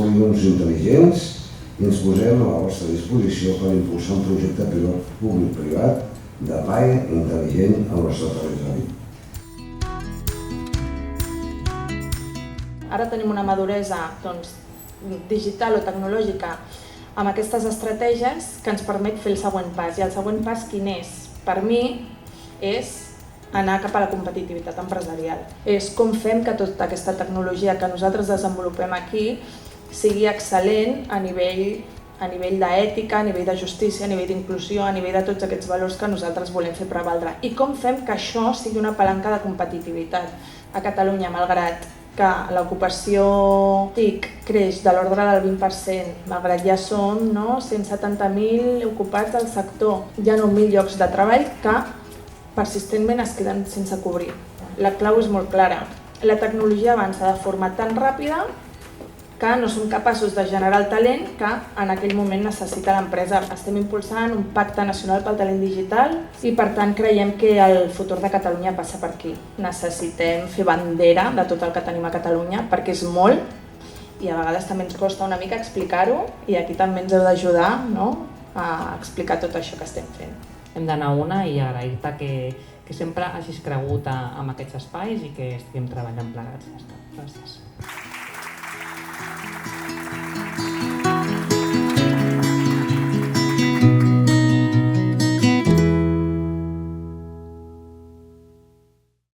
polígons intel·ligents i ens posem a la vostra disposició per impulsar un projecte pilot públic-privat de vall intel·ligent al nostre territori. Ara tenim una maduresa digital o tecnològica amb aquestes estratègies que ens permet fer el següent pas. I el següent pas quin és? Per mi és anar cap a la competitivitat empresarial. És com fem que tota aquesta tecnologia que nosaltres desenvolupem aquí sigui excel·lent a nivell d'ètica, a nivell de justícia, a nivell d'inclusió, a nivell de tots aquests valors que nosaltres volem fer prevaldre. I com fem que això sigui una palanca de competitivitat a Catalunya, malgrat que l'ocupació TIC creix de l'ordre del 20%, malgrat ja som 170.000 ocupats del sector, hi ha 9.000 llocs de treball que persistentment es queden sense cobrir. La clau és molt clara. La tecnologia avança de forma tan ràpida que no som capaços de generar el talent que en aquell moment necessita l'empresa. Estem impulsant un pacte nacional pel talent digital i per tant creiem que el futur de Catalunya passa per aquí. Necessitem fer bandera de tot el que tenim a Catalunya perquè és molt i a vegades també ens costa una mica explicar-ho i aquí també ens heu d'ajudar a explicar tot això que estem fent. Hem d'anar una i agrair-te que sempre hagis cregut en aquests espais i que estiguem treballant plegats. Gràcies.